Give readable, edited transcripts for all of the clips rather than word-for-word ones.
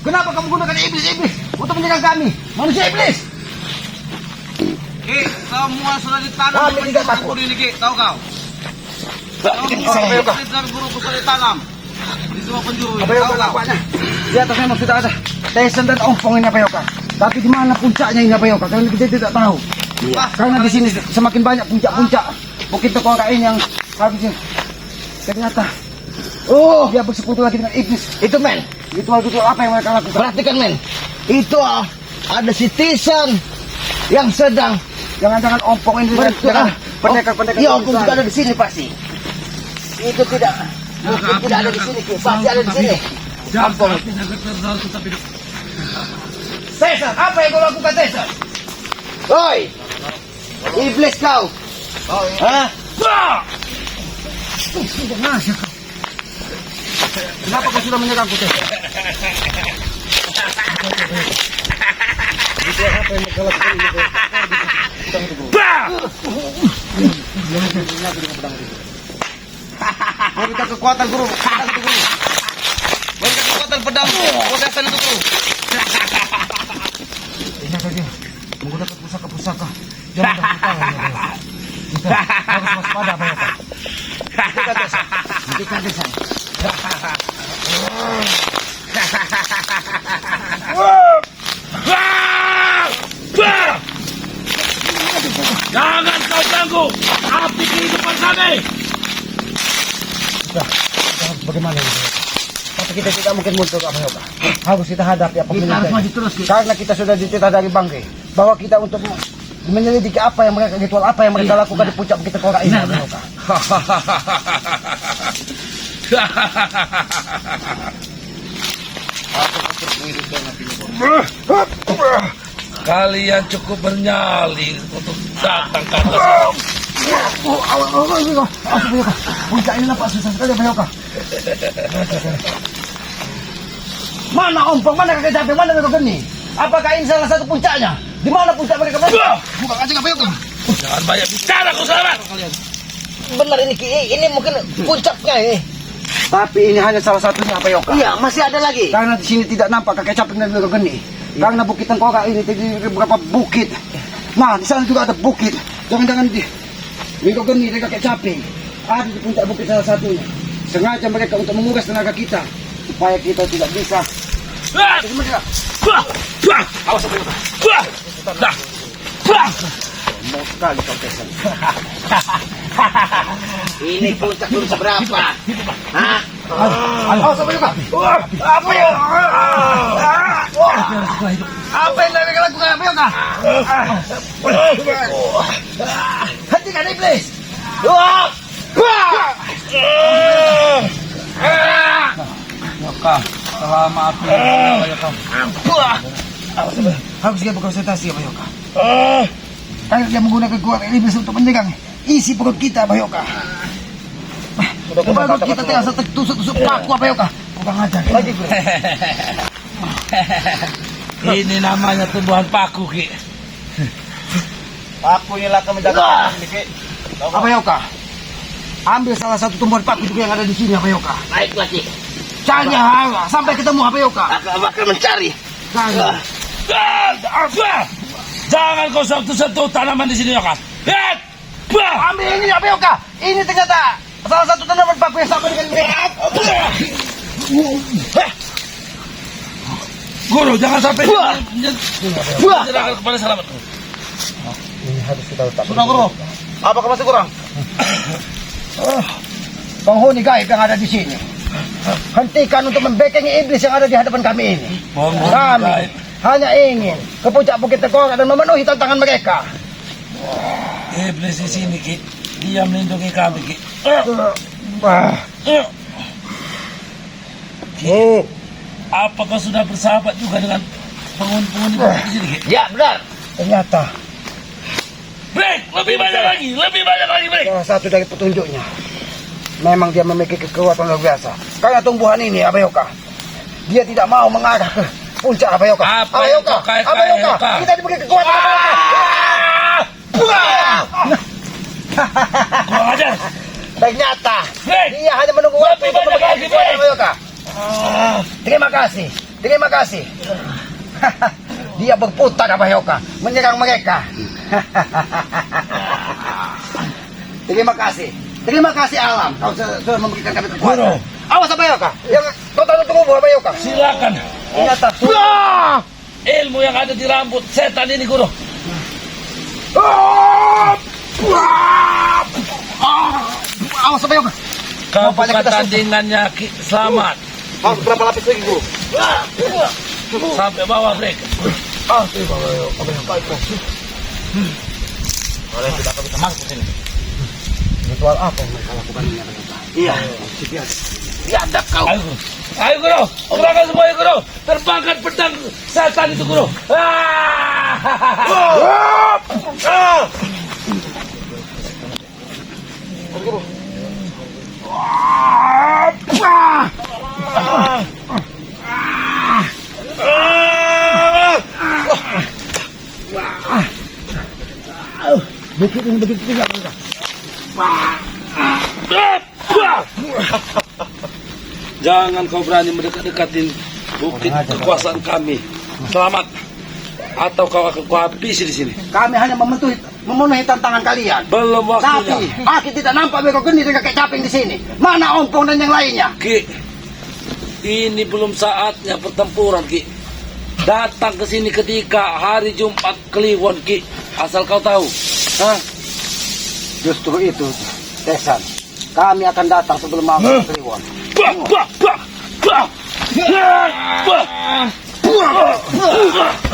Kenapa kamu gunakan iblis-iblis untuk menyerang kami? Manusia iblis! Ki, semua sudah ditanam Kami tidak takut. ini, Ki, tahu kau? Abayoka. Dari guru sudah ditanam di semua penjuru ini, Abayoka tahu kau? nampaknya. Di atas memang sudah ada Tyson dan Ompong ini Abayoka. Tapi di mana puncaknya ini Abayoka? Karena kita tidak tahu. Iya. Karena di sini semakin banyak puncak-puncak bukit Tokora ini yang habisnya. Ternyata dia bersekutu lagi dengan iblis. Itu men, Ritual-ritual apa yang mereka lakukan? perhatikan men. Itu ada si Tisan yang sedang Jangan-jangan Ompong ini dengan pendekar-pendekar. Iya, Ompong juga ada di sini pasti. Itu tidak mungkin tidak ada di sini, Ki. Pasti ada di sini. Ompong. Caesar, apa yang kau lakukan Caesar? Oi, iblis kau. Hah? Kenapa kau sudah menyerangku Caesar? Apa yang kau lakukan ini? Berikan kekuatan guru, pedang itu guru. Berikan kekuatan pedang, podasan itu guru. Ingat saja, menggunakan pusaka-pusaka. Jangan berputar. Kita harus waspada Abayoka. Hentikan desa. Jangan kau ganggu api kehidupan kami. Sudah, bagaimana ini? Tapi kita tidak mungkin mundur Abayoka. Harus kita hadapi apa Kita harus maju terus, Ki. Karena kita sudah dititah dari Bangke bahwa kita untuk menyelidiki apa yang mereka ritual apa yang mereka lakukan di puncak Bukit Tokora ini Abayoka. Kalian cukup bernyali untuk datang ke atas. Abayoka, puncak ini nampak susah sekali Abayoka. Mana Ompong, mana kakek Capek, mana kakek Geni? Apakah ini salah satu puncaknya? Di mana puncak mereka berada? Buka kaca Abayoka. Jangan banyak bicara kau Selamat. Benar ini, Ki. Ini mungkin puncaknya ini. Tapi ini hanya salah satunya Abayoka. Iya, masih ada lagi. Karena di sini tidak nampak kakek Capek dan kakek Geni. Karena Bukit Tengkorak ini terdiri dari beberapa bukit. Nah, di sana juga ada bukit. Jangan-jangan di kakek Geni dan kakek Capek ada di puncak bukit salah satunya. Sengaja mereka untuk menguras tenaga kita supaya kita tidak bisa. Awas Abayoka. Dah. Mau sekali kau Tyson. Ini puncak belum seberapa. Hah? Awas Abayoka. Apa yang? Apa yang mereka lakukan Abayoka? Hentikan iblis. Abayoka, selama api Abayoka. Harus dia berkonsentrasi Abayoka. Karena dia menggunakan kekuatan iblis untuk menyerang isi perut kita Abayoka. Perut kita terasa tertusuk-tusuk paku Abayoka. Kurang ajar. Ini namanya tumbuhan paku, Ki. Aku inilah akan menjaga ini, Ki. Abayoka, ambil salah satu tumbuhan paku juga yang ada di sini Abayoka. Baiklah, Ki. Cari Hara sampai ketemu Abayoka. Aku bakal mencari. Jangan kau sentuh-sentuh tanaman di sini, Yoka. Ambil ini Abayoka. Ini ternyata salah satu tanaman paku yang sama dengan mereka. Guru, jangan sampai menyerahkan kepada Selamat. Ini harus kita letak. Sudah guru. Apakah masih kurang? Penghuni gaib yang ada di sini. Hentikan untuk membekengi iblis yang ada di hadapan kami ini. Kami hanya ingin ke puncak Bukit Tengkorak dan memenuhi tantangan mereka. Iblis di sini, Ki. Dia melindungi kami, Ki. Ki, apakah sudah bersahabat juga dengan penghuni-penghuni di sini, Ki? Ya, benar. Ternyata Break! Lebih banyak lagi, Break! salah satu dari petunjuknya memang dia memiliki kekuatan luar biasa. Karena tumbuhan ini Abayoka, dia tidak mau mengarah ke puncak Abayoka. Apa yang kau kait-kait, Abayoka? Kita diberi kekuatan Abayoka. Kurang ajar! Ternyata Break! dia hanya menunggu waktu Lebih untuk banyak memberikan lagi, kekuatan Break! Abayoka. Terima kasih. Terima kasih. Dia berputar apa Yoka, menyerang mereka. Terima kasih. Terima kasih alam. Kau sudah memberikan kami kekuatan. Guru. Awas apa Yoka? Yang kau tahu tubuh apa Yoka? Silakan. Ternyata Ilmu yang ada di rambut setan ini, Guru. Awas apa Yoka? Kau Bapaknya bukan kita tandingannya, Selamat. Berapa lapis lagi guru? Sampai bawah, Blake. Terima kasih. Kalian tidak akan bisa masuk ke sini. Ritual apa yang mereka lakukan ini? Iya. Biadab kau. Ayo, Guru. Ayo, Guru. Gerakan semuanya, Guru. Terbangkan pedang setan itu, Guru. Begitu juga. Jangan kau berani mendekat-dekatin bukit kekuasaan kami. Selamat. Atau kau akan kuhabisi di sini. Kami hanya memenuhi tantangan kalian. Belum waktunya. Tapi aku tidak nampak Beko Geni dengan kakek caping di sini. Mana Ompong dan yang lainnya? Ki, ini belum saatnya pertempuran, Ki. Datang ke sini ketika hari Jumat Kliwon, Ki. Asal kau tahu. Hah? Justru itu, Tesan. Kami akan datang sebelum malam Kliwon. Bah, bah, bah, bah. Bah.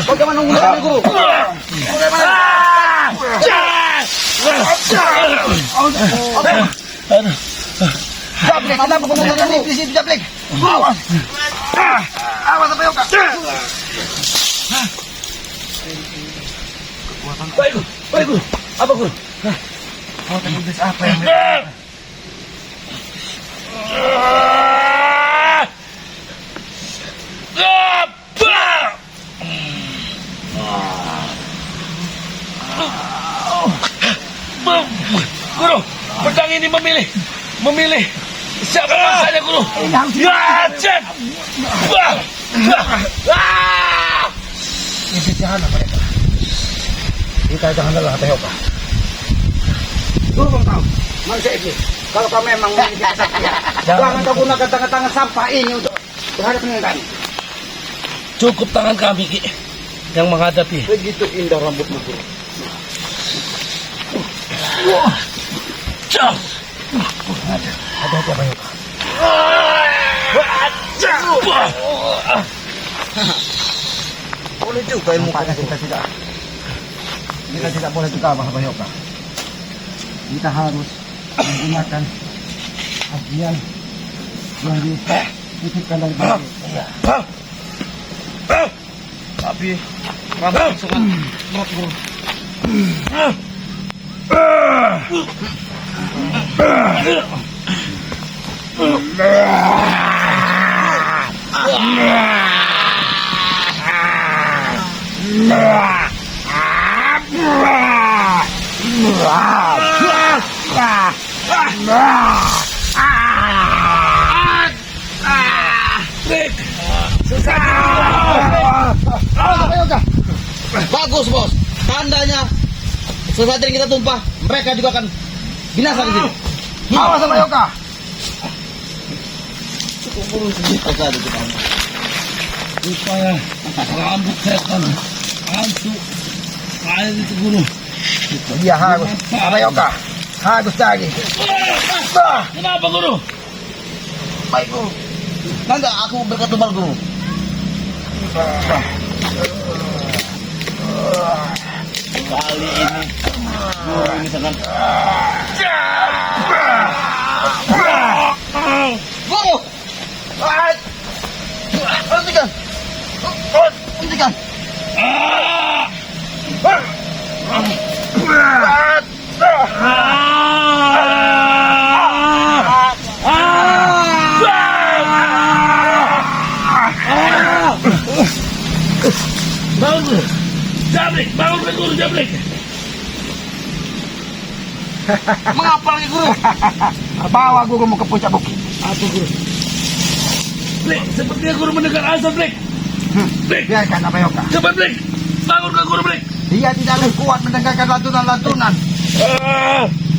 Bagaimana menggunakan guru? Jablek, kenapa kau menggunakan di situ Jablek? Awas apa Yoka? Baik, Guru. Baik, Guru. Apa, Guru? Kau tadi iblis apa yang Guru, pedang ini memilih siapa maksanya, Guru? Ya, cek. iblis jahat mereka? Kita jangan lelah Yoka. Guru kau tahu, manusia iblis. Kalau kau memang memiliki kesaktian, jangan kau gunakan tangan-tangan sampah ini untuk berhadapan dengan kami. Cukup tangan kami, Ki, yang menghadapi. Begitu indah rambutmu, Guru. Ada apa Yoka? Boleh juga ilmu kita tidak boleh juga Pak Yoka. Kita harus menggunakan ajian yang dititipkan dari Bapak. Tapi rambut sangat berat, Guru. Bagus, Bos. Tandanya sesaat yang kita tumpah, mereka juga akan binasa di sini. Awas sama Yoka. Supaya rambut setan hancur air itu, Guru. Dia harus sama Yoka. Harus cari. Kenapa, Guru? Baik, Guru. Nanti aku berketumbal, Guru. Kali ini Guru ini sangat Guru! Hentikan! Hentikan! Bangun, Guru. Jablek, bangun, Guru, Jablek. Mengapa lagi, Guru? Bawa gurumu ke puncak bukit. Apa, Guru? Blake, sepertinya Guru mendengar azan, Blake. Blik. Biarkan Abayoka. Cepat, Blik. Bangun ke guru, Blik. Dia tidak akan kuat mendengarkan lantunan-lantunan.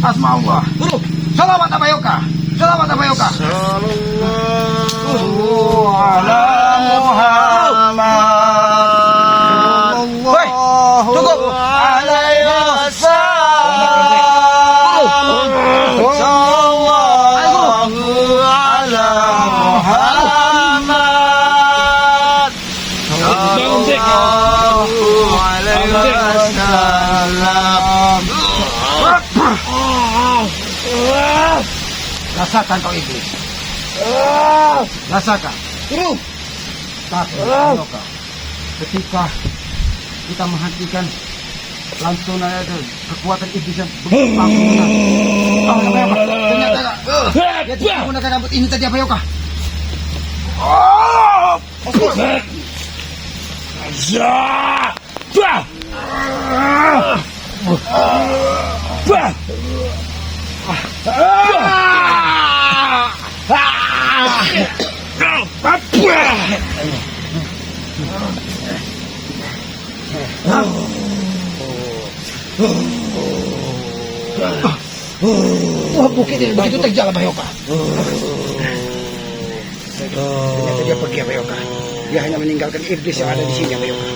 Asma Allah. Guru. Selamat Abayoka. Selamat Abayoka. Sallallahu ala Muhammad. Woi, cukup. Alaihi wasallam. Sallallahu ala Muhammad. Bangun, Blik. Alaihi wasallam. Rasakan kau iblis. Rasakan. Guru. Tapi Abayoka, ketika kita menghentikan lantunan itu, kekuatan iblis yang begitu bangunan. Abayoka, ternyata dia tidak menggunakan rambut ini tadi Abayoka. Wah, bukit ini begitu terjal Abayoka. Ternyata dia pergi Abayoka. Dia hanya meninggalkan iblis yang ada di sini Abayoka.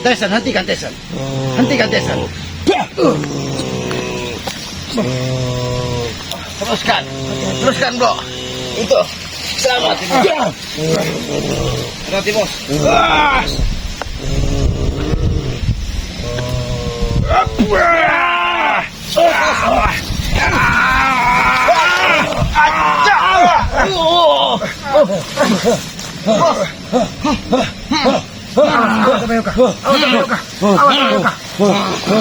Tesan, hentikan Tesan. Hentikan Tesan. Teruskan. Teruskan, Bro. Itu. Selamat. Hati, Bos. Awas Abayoka. Awas Abayoka.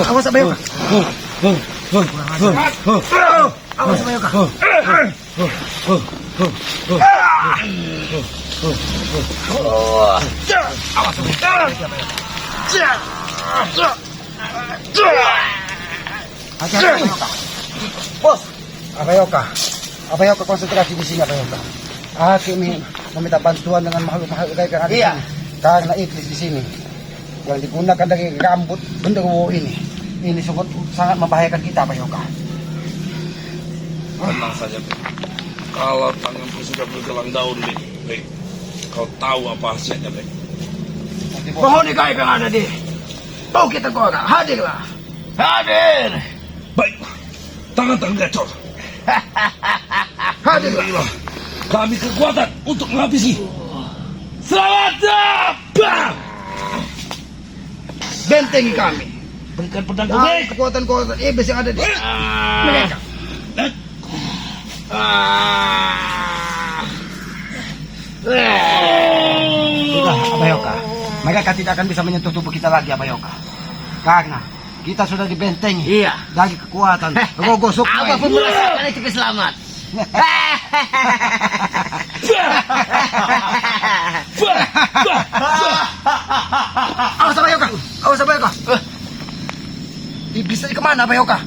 Awas Abayoka. Awas Abayoka. Awas Abayoka. Hati-hati Abayoka. Bos. Abayoka. Abayoka konsentrasi di sini Abayoka. Aku meminta bantuan dengan makhluk-makhluk gaib yang ada di Iya. sini. Karena iblis di sini yang digunakan dari rambut genderuwo ini sangat membahayakan kita Abayoka. Tenang saja, Blik. Kalau tanganku sudah bergelang daun, Blik. Blik, kau tahu apa hasilnya, Blik. Penghuni gaib yang ada di Bukit Tengkorak, hadirlah. Hadir. Baik, tangan-tangan gacor. Hadirlah. Kami kekuatan untuk menghabisi. Selamat datang! Bentengi kami. Berikan pedang ke Dan Blik. kekuatan-kekuatan iblis yang ada di mereka. Sudah Abayoka, mereka tidak akan bisa menyentuh tubuh kita lagi Abayoka. Karena kita sudah dibentengi Iya. dari kekuatan Rogo Sukma. Apapun merasakan itu selamat. Awas Abayoka, awas Abayoka. Iblis tadi kemana Abayoka?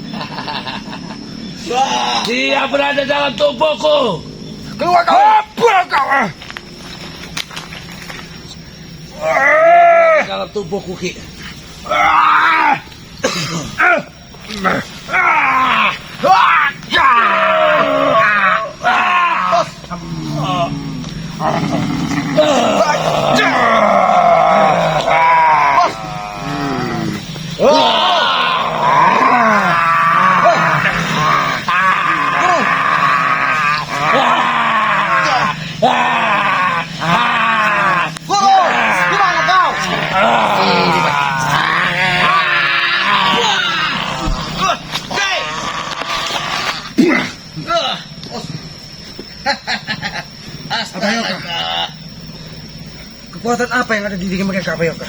Dia berada dalam tubuhku. Keluar kau. Dalam tubuhku, Ki. Guru, gimana kau? Abayoka. Kekuatan apa yang ada di diri mereka Abayoka?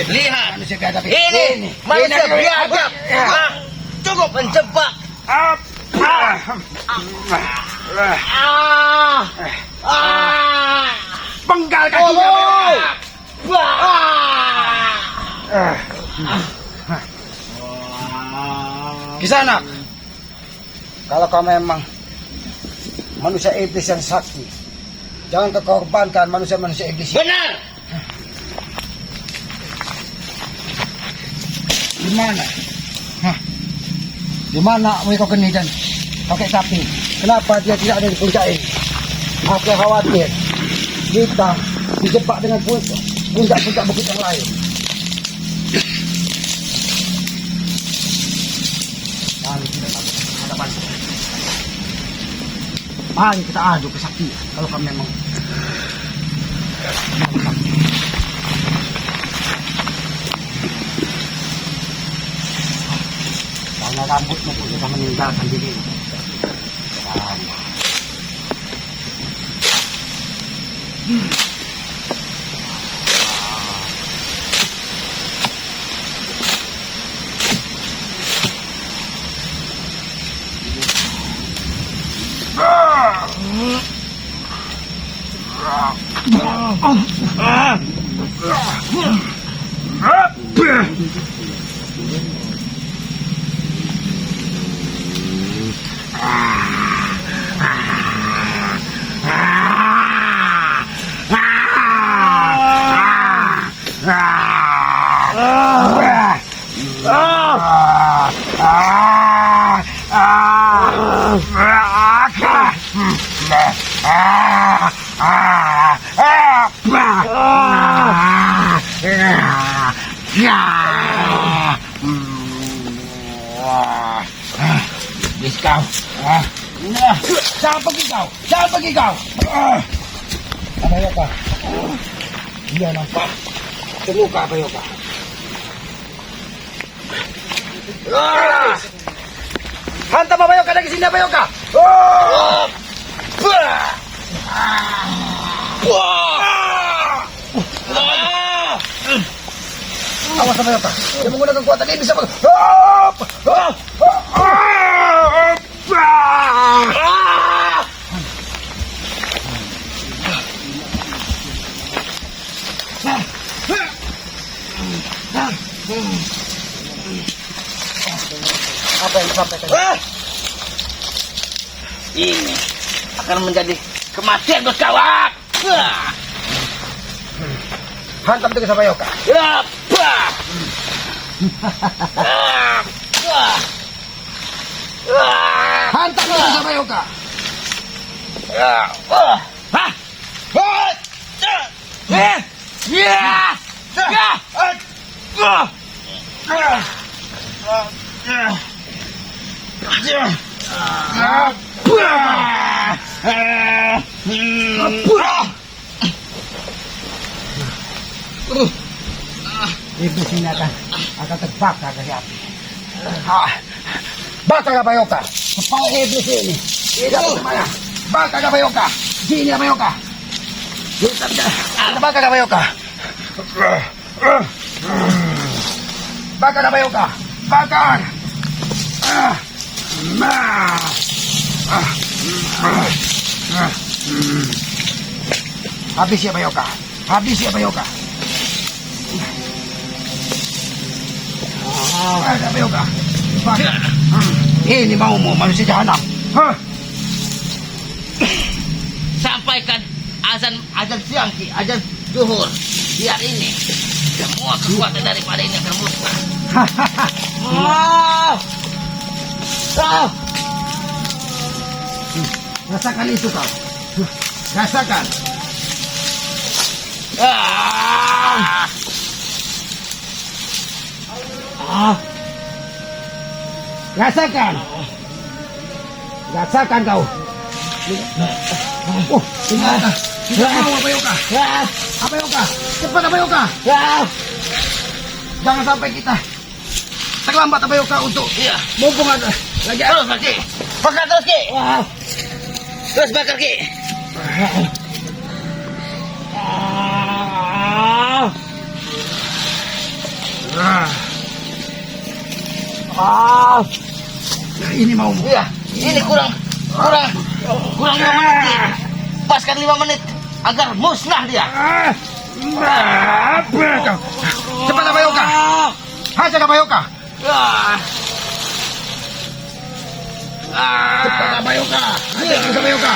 Lihat. Manusia gagap Ini manusia biadab. Cukup menjebak. Penggal kakinya Abayoka. Kisanak, kalau kau memang manusia iblis yang sakti. Jangan kau korbankan manusia-manusia iblis. Benar. Di mana? Hah? Di mana mereka geni dan pakai sapi? Kenapa dia tidak ada di puncak ini? Aku khawatir kita dijebak dengan puncak-puncak bukit yang lain. Mari kita adu kesaktian kalau kami memang karena rambutmu pun sudah meninggalkan diri. Bis kau. Jangan pergi kau! Jangan pergi kau! Abayoka. Dia nampak terluka Abayoka. Hantam Abayoka dari sini Abayoka! Awas Abayoka. Dia menggunakan kekuatan ini bisa apa yang disampaikan? Ini akan menjadi kematian buat kawan. Hantam terus Abayoka. Hantam terus Abayoka. Iblis ini akan terbakar dari api. Bakar Abayoka. Kepala iblis ini tidak bagaimana. Bakar Abayoka. Sini Abayoka. Kita bakar Abayoka. Bakar Abayoka. Bakar. Habis ya Abayoka. Habis ya Abayoka. Abayoka. Ini maumu manusia jahanam. Sampaikan azan siang ki, azan zuhur. Biar ini semua kekuatan daripada ini akan musnah. Rasakan itu kau. Rasakan. Rasakan. Rasakan kau. Abayoka. Abayoka. Cepat Abayoka. Jangan sampai kita terlambat Abayoka untuk mumpung ada lagi. Terus Ki. Bakar terus Ki. Terus bakar Ki. Ini mau. Iya, ini kurang 5 menit Ki. Paskan 5 menit agar musnah dia. Cepat Abayoka. Hajar Abayoka. Cepat Abayoka. Ayo kita Abayoka.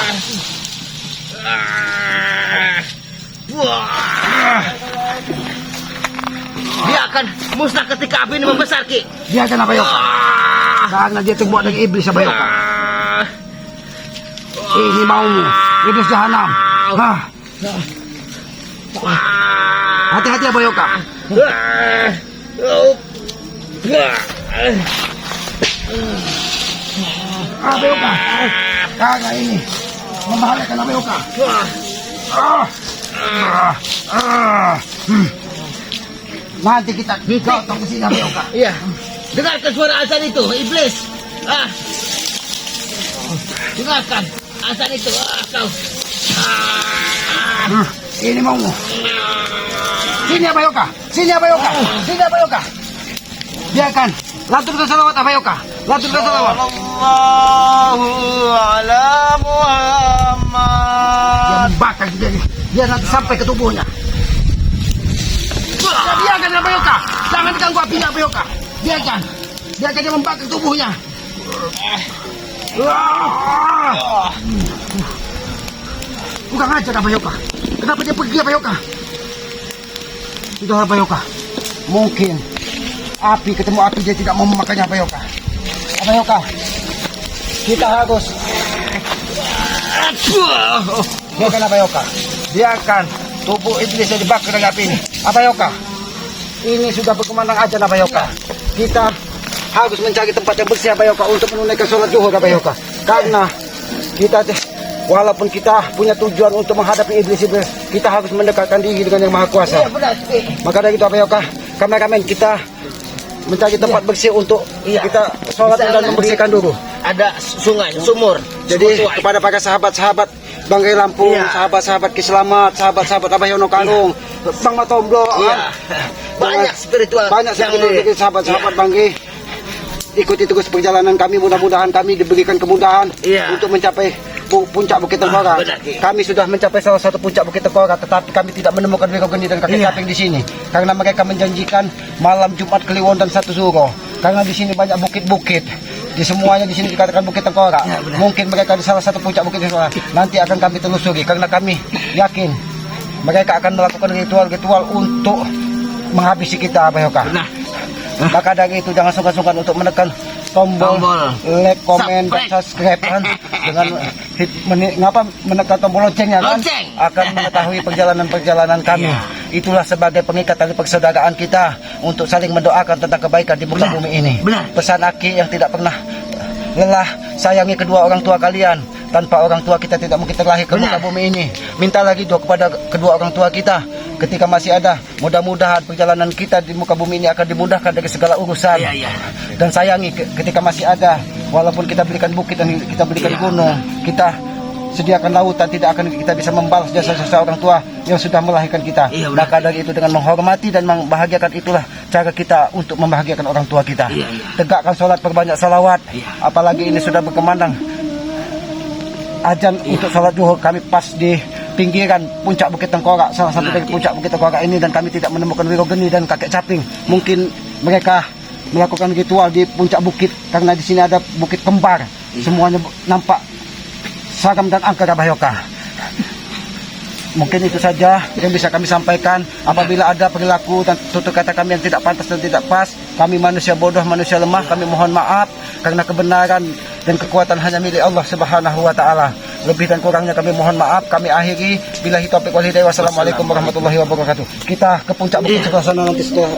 Wah. Dia akan musnah ketika api ini membesar, Ki. Biarkan Abayoka. Karena dia terbuat dari iblis Abayoka. Ini maumu. Iblis jahanam. Hah. Hati-hati Abayoka. Abayoka. Karena ini membahayakan Abayoka. Nanti kita gotong ke sini Abayoka. Iya. Dengarkan suara azan itu, iblis. Dengarkan azan itu. Kau. Ini maumu. Sini Abayoka. Sini Abayoka. Sini Abayoka. Biarkan. Lanturkan salawat Abayoka. Lanturkan salawat. Allahu ala Muhammad. Dia membakar dia. Dia nanti sampai ke tubuhnya. Biarkan Abayoka. Jangan ganggu apinya Abayoka. Biarkan. Biarkan dia membakar tubuhnya. Bukan aja Abayoka. Kenapa dia pergi Abayoka? Sudah Abayoka. Mungkin api ketemu api dia tidak mau memakannya Abayoka. Abayoka. Kita harus. Biarkan Abayoka. Biarkan tubuh iblis yang dibakar dengan api ini. Abayoka. Ini sudah berkumandang ajan Abayoka. Kita harus mencari tempat yang bersih Abayoka untuk menunaikan sholat zuhur Abayoka. Karena kita walaupun kita punya tujuan untuk menghadapi iblis-iblis, kita harus mendekatkan diri dengan yang Maha Kuasa. Maka dari itu Abayoka, kameramen kita mencari tempat bersih untuk kita sholat dan membersihkan dulu. Ada sungai, sumur. Jadi kepada para sahabat-sahabat Banggai Lampung, sahabat-sahabat Kiselamat, sahabat-sahabat Abayono Karung, Bang Matomblo, Banyak spiritual. banyak sekali sahabat-sahabat Banggai. Ikuti terus perjalanan kami, mudah-mudahan kami diberikan kemudahan untuk mencapai puncak Bukit Tengkorak. Kami sudah mencapai salah satu puncak Bukit Tengkorak, tetapi kami tidak menemukan Wirogeni dan kakek Caping di sini. Karena mereka menjanjikan malam Jumat Kliwon dan 1 Suro. Karena di sini banyak bukit-bukit. Di semuanya di sini dikatakan Bukit Tengkorak. Mungkin mereka di salah satu puncak Bukit Tengkorak. Nanti akan kami telusuri karena kami yakin mereka akan melakukan ritual-ritual untuk menghabisi kita Abayoka. Maka dari itu jangan sungkan-sungkan untuk menekan tombol like, komen, dan subscribe kan. Dengan ngapa menekan tombol loncengnya kan, akan mengetahui perjalanan-perjalanan kami. Itulah sebagai pengikat tali persaudaraan kita untuk saling mendoakan tentang kebaikan di muka bumi ini. Pesan Aki yang tidak pernah lelah, sayangi kedua orang tua kalian. Tanpa orang tua kita tidak mungkin terlahir ke muka bumi ini. Minta lagi doa kepada kedua orang tua kita ketika masih ada. Mudah-mudahan perjalanan kita di muka bumi ini akan dimudahkan dari segala urusan. Dan sayangi ketika masih ada. Walaupun kita berikan bukit dan kita berikan gunung, kita sediakan lautan, tidak akan kita bisa membalas jasa-jasa orang tua yang sudah melahirkan kita. Maka dari itu dengan menghormati dan membahagiakan itulah cara kita untuk membahagiakan orang tua kita. Tegakkan sholat, perbanyak salawat. Apalagi ini sudah berkemandang ajan untuk sholat zuhur. Kami pas di pinggiran puncak Bukit Tengkorak, salah satu dari puncak Bukit Tengkorak ini, dan kami tidak menemukan Wirogeni dan kakek Caping. Mungkin mereka melakukan ritual di puncak bukit karena di sini ada bukit kembar. Semuanya nampak serem dan angker Abayoka. Mungkin itu saja yang bisa kami sampaikan. Apabila ada perilaku dan tutur kata kami yang tidak pantas dan tidak pas, kami manusia bodoh, manusia lemah, kami mohon maaf. Karena kebenaran dan kekuatan hanya milik Allah Subhanahu wa Ta'ala. Lebih dan kurangnya kami mohon maaf. Kami akhiri. Billahi taufiq wal hidayah. Wassalamualaikum warahmatullahi wabarakatuh. Kita ke puncak bukit sebelah sana nanti setelah